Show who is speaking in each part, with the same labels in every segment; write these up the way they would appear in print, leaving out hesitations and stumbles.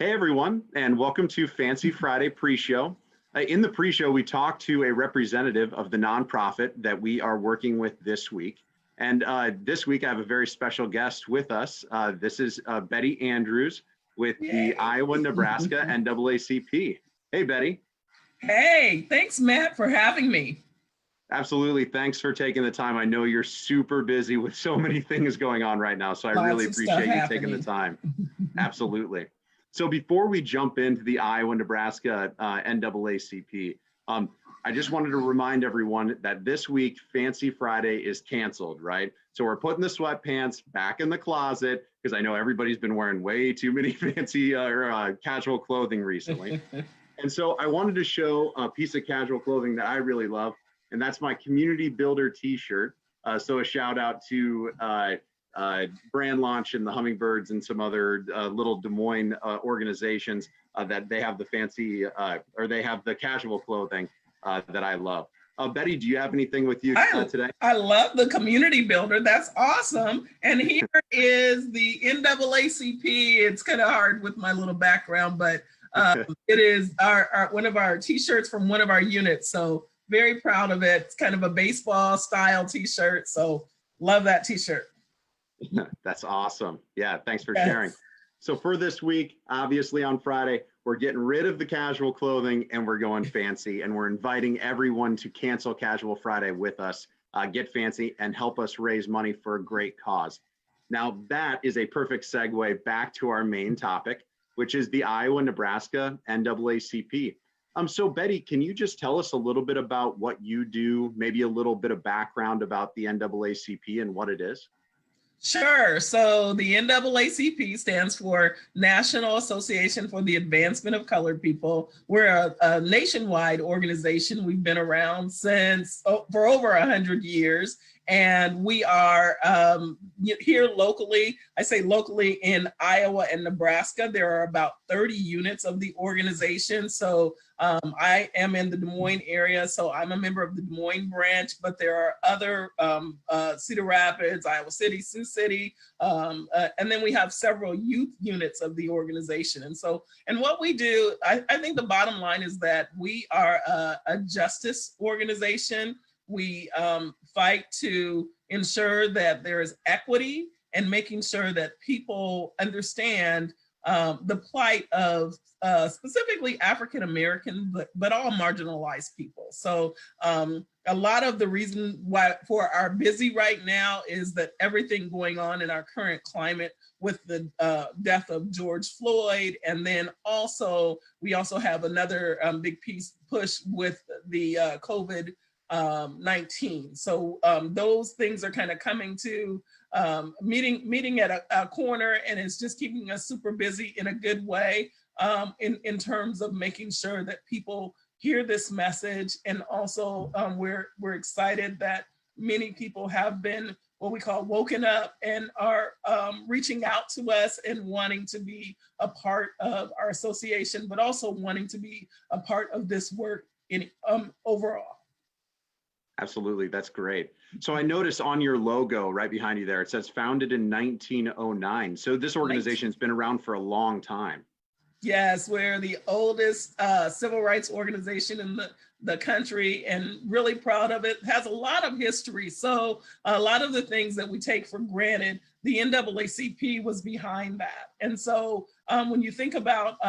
Speaker 1: Hey everyone, and welcome to Fancy Friday pre-show. In the pre-show, we talked to a representative of the nonprofit that we are working with this week. And this week, I have a very special guest with us. This is Betty Andrews with the
Speaker 2: Yay.
Speaker 1: Iowa-Nebraska NAACP. Hey, Betty.
Speaker 2: Hey, thanks, Matt, for having me.
Speaker 1: Absolutely. Thanks for taking the time. I know you're super busy with so many things going on right now, so I really appreciate you taking the time. Absolutely. So before we jump into the Iowa-Nebraska NAACP, I just wanted to remind everyone that this week, Fancy Friday is canceled, right? So we're putting the sweatpants back in the closet because I know everybody's been wearing way too many fancy or casual clothing recently. And so I wanted to show a piece of casual clothing that I really love, and that's my Community Builder t-shirt. So a shout out to Brand Launch and the Hummingbirds and some other little Des Moines organizations that they have the fancy or they have the casual clothing that I love. Betty, do you have anything with you today?
Speaker 2: I love the Community Builder. That's awesome. And here is the NAACP. It's kind of hard with my little background, but it is one of our t-shirts from one of our units. So very proud of it. It's kind of a baseball style t-shirt. So love that t-shirt.
Speaker 1: That's awesome. Yeah, thanks for sharing. So for this week, obviously on Friday, we're getting rid of the casual clothing and we're going fancy, and we're inviting everyone to cancel Casual Friday with us, get fancy, and help us raise money for a great cause. Now that is a perfect segue back to our main topic, which is the Iowa-Nebraska NAACP. So Betty, can you just tell us a little bit about what you do, maybe a little bit of background about the NAACP and what it is?
Speaker 2: Sure. So the NAACP stands for National Association for the Advancement of Colored People. We're a nationwide organization. We've been around for over 100 years. And we are here locally. I say locally in Iowa and Nebraska. There are about 30 units of the organization. So I am in the Des Moines area, so I'm a member of the Des Moines branch, but there are other Cedar Rapids, Iowa City, Sioux City, and then we have several youth units of the organization. And what we do, I think the bottom line is that we are a justice organization. We fight to ensure that there is equity and making sure that people understand the plight of specifically African American, but all marginalized people. So a lot of the reason why for our busy right now is that everything going on in our current climate with the death of George Floyd, and then we also have another big push with the COVID-19. So those things are kind of coming to meeting at a corner, and it's just keeping us super busy in a good way in terms of making sure that people hear this message. And also we're excited that many people have been what we call woken up and are reaching out to us and wanting to be a part of our association, but also wanting to be a part of this work in overall.
Speaker 1: Absolutely, that's great. So I noticed on your logo right behind you there, it says founded in 1909. So this organization has been around for a long time.
Speaker 2: Yes, we're the oldest civil rights organization in the country, and really proud of it. It has a lot of history. So a lot of the things that we take for granted, the NAACP was behind that. And so when you think about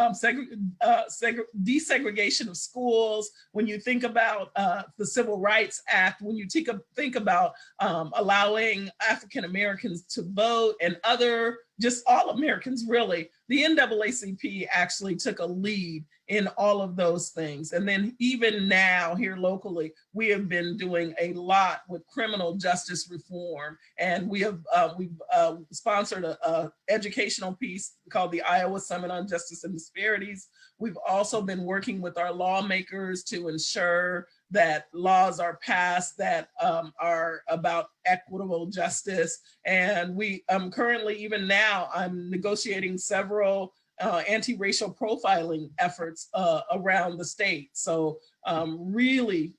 Speaker 2: desegregation of schools, when you think about the Civil Rights Act, when you think about allowing African Americans to vote and just all Americans really, the NAACP actually took a lead in all of those things. And then even now here locally, we have been doing a lot with criminal justice reform. And we've sponsored a educational piece called the Iowa Summit on Justice and Disparities. We've also been working with our lawmakers to ensure that laws are passed that are about equitable justice. And we currently, even now, I'm negotiating several anti-racial profiling efforts around the state. So really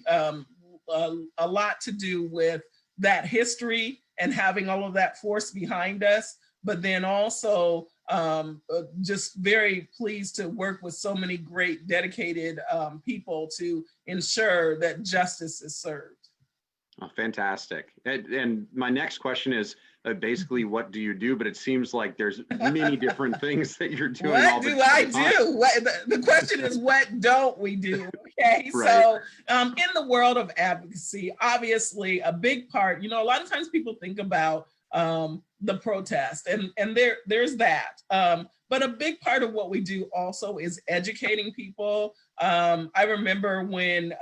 Speaker 2: a lot to do with that history and having all of that force behind us. but then also just very pleased to work with so many great dedicated people to ensure that justice is served.
Speaker 1: Oh, fantastic. And my next question is basically, what do you do? But it seems like there's many different things that you're doing.
Speaker 2: What do I do? The question is, what don't we do? Okay, right. So in the world of advocacy, obviously a big part, a lot of times people think about the protest, and there's that. But a big part of what we do also is educating people. I remember when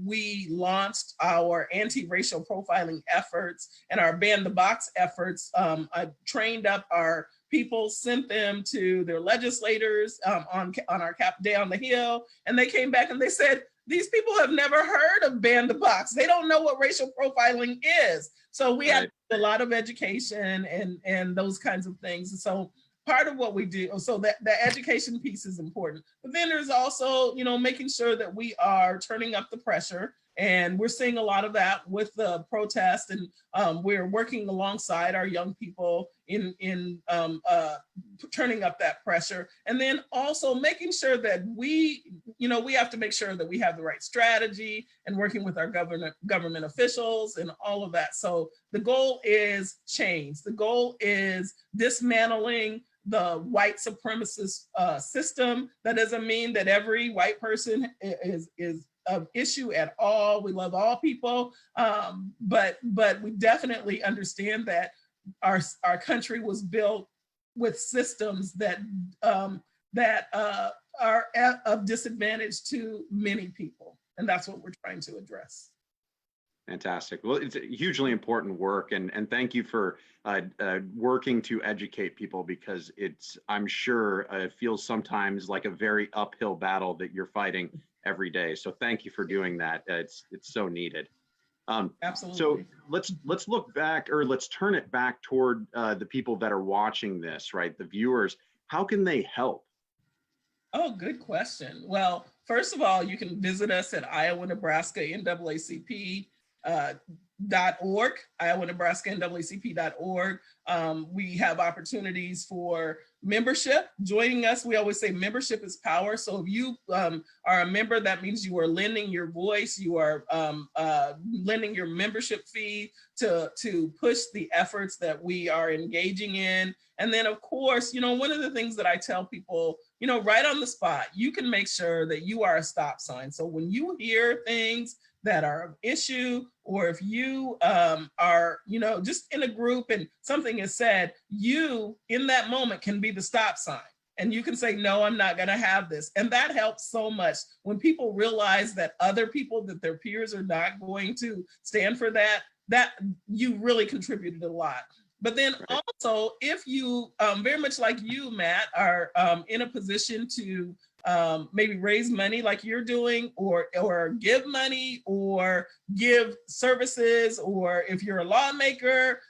Speaker 2: we launched our anti-racial profiling efforts and our Ban the Box efforts, I trained up our people, sent them to their legislators on our Cap Day on the Hill, and they came back and they said, these people have never heard of Ban the Box. They don't know what racial profiling is. So we have a lot of education and those kinds of things. And so part of what we do, so that the education piece is important. But then there's also, making sure that we are turning up the pressure. And we're seeing a lot of that with the protest, and we're working alongside our young people in turning up that pressure. And then also making sure that we have to make sure that we have the right strategy and working with our government officials and all of that. So the goal is change. The goal is dismantling the white supremacist system. That doesn't mean that every white person is of issue at all. We love all people, but we definitely understand that our country was built with systems that are of disadvantage to many people, and that's what we're trying to address.
Speaker 1: Fantastic. Well, it's hugely important work, and thank you for working to educate people, because I'm sure it feels sometimes like a very uphill battle that you're fighting every day. So thank you for doing that. It's so needed.
Speaker 2: Absolutely.
Speaker 1: So let's look back, or let's turn it back toward the people that are watching this, right? The viewers. How can they help?
Speaker 2: Oh, good question. Well, first of all, you can visit us at Iowa, Nebraska, NAACP. .org, Iowa, Nebraska, NAACP.org. We have opportunities for membership, joining us. We always say membership is power. So if you are a member, that means you are lending your voice, you are lending your membership fee to push the efforts that we are engaging in. And then of course, one of the things that I tell people, right on the spot, you can make sure that you are a stop sign. So when you hear things that are of issue, or if you are, just in a group and something is said, you in that moment can be the stop sign. And you can say, no, I'm not gonna have this. And that helps so much when people realize that other people, that their peers are not going to stand for that you really contributed a lot. But then also, if you, very much like you, Matt, are in a position to maybe raise money like you're doing, or give money, or give services, or if you're a lawmaker,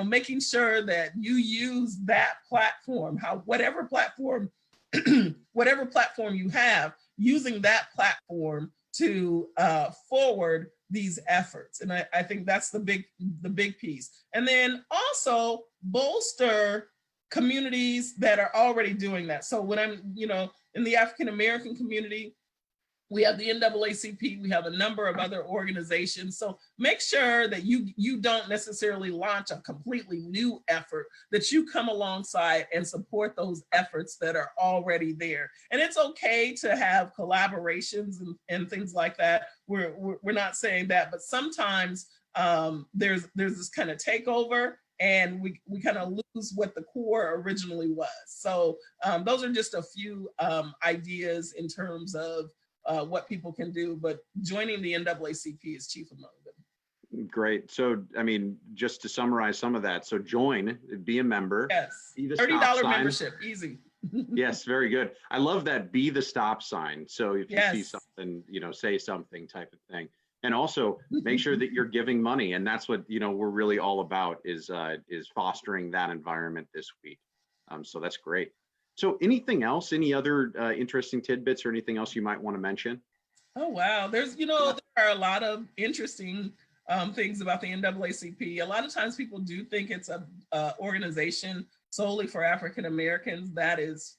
Speaker 2: making sure that you use that platform, whatever platform you have, using that platform to forward these efforts. And I think that's the big piece. And then also bolster communities that are already doing that. So when I'm, in the African-American community, we have the NAACP, we have a number of other organizations. So make sure that you don't necessarily launch a completely new effort, that you come alongside and support those efforts that are already there. And it's okay to have collaborations and things like that. We're not saying that, but sometimes there's this kind of takeover, and we kind of lose what the core originally was. So those are just a few ideas in terms of what people can do, but joining the NAACP is chief among them.
Speaker 1: Great. So, I mean, just to summarize some of that, so join, be a member.
Speaker 2: Yes,
Speaker 1: be the
Speaker 2: $30 membership, easy.
Speaker 1: Yes, very good. I love that, be the stop sign. So if you see something, say something type of thing. And also make sure that you're giving money. And that's what, we're really all about, is fostering that environment this week. So that's great. So anything else, any other interesting tidbits or anything else you might want to mention?
Speaker 2: Oh, wow. There are a lot of interesting things about the NAACP. A lot of times people do think it's a organization solely for African Americans. That is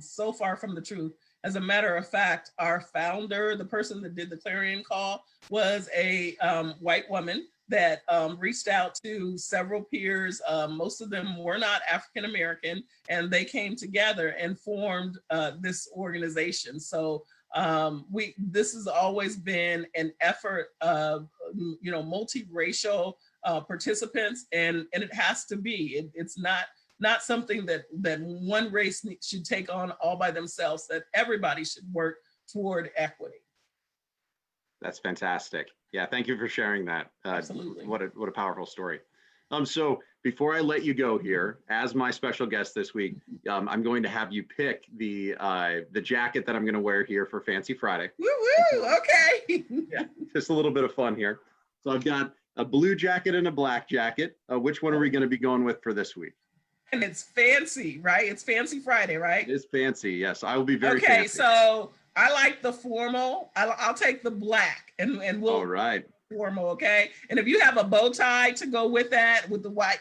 Speaker 2: so far from the truth. As a matter of fact, our founder, the person that did the clarion call, was a white woman that reached out to several peers. Most of them were not African American, and they came together and formed this organization. So this has always been an effort of multiracial participants, and it has to be. It's not something that one race should take on all by themselves, that everybody should work toward equity.
Speaker 1: That's fantastic. Yeah, thank you for sharing that.
Speaker 2: Absolutely.
Speaker 1: What a powerful story. So before I let you go here, as my special guest this week, I'm going to have you pick the jacket that I'm going to wear here for Fancy Friday.
Speaker 2: Woo woo! Okay.
Speaker 1: Yeah, just a little bit of fun here. So I've got a blue jacket and a black jacket. Which one are we going to be going with for this week?
Speaker 2: And it's fancy, right? It's Fancy Friday, right?
Speaker 1: It's fancy. Yes, I will be very
Speaker 2: okay,
Speaker 1: fancy.
Speaker 2: So I like the formal. I'll take the black, and we'll.
Speaker 1: All right.
Speaker 2: Formal, okay. And if you have a bow tie to go with that, with the white,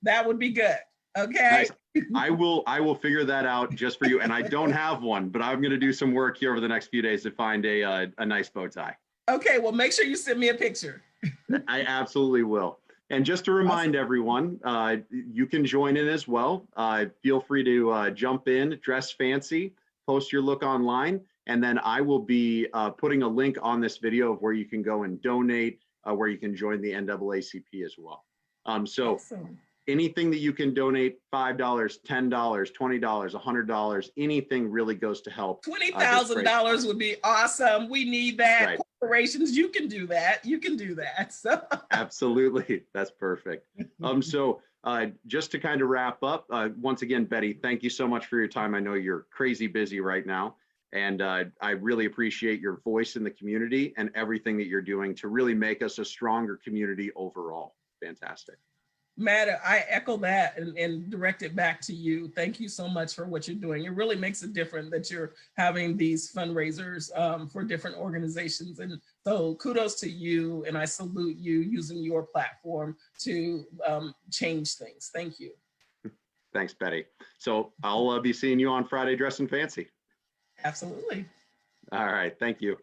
Speaker 2: that would be good. Okay.
Speaker 1: Nice. I will figure that out just for you. And I don't have one, but I'm going to do some work here over the next few days to find a nice bow tie.
Speaker 2: Okay. Well, make sure you send me a picture.
Speaker 1: I absolutely will. And just to remind everyone, you can join in as well. Feel free to jump in, dress fancy, post your look online. And then I will be putting a link on this video of where you can go and donate, where you can join the NAACP as well. So awesome. Anything that you can donate, $5, $10, $20, $100, anything really goes to help.
Speaker 2: $20,000 would be awesome. We need that. Right. Corporations, you can do that. You can do that. So.
Speaker 1: Absolutely. That's perfect. So just to kind of wrap up, once again, Betty, thank you so much for your time. I know you're crazy busy right now. And I really appreciate your voice in the community and everything that you're doing to really make us a stronger community overall. Fantastic.
Speaker 2: Matt, I echo that and direct it back to you. Thank you so much for what you're doing. It really makes it different that you're having these fundraisers for different organizations. And so kudos to you, and I salute you using your platform to change things. Thank you.
Speaker 1: Thanks, Betty. So I'll be seeing you on Friday dressing fancy.
Speaker 2: Absolutely.
Speaker 1: All right. Thank you.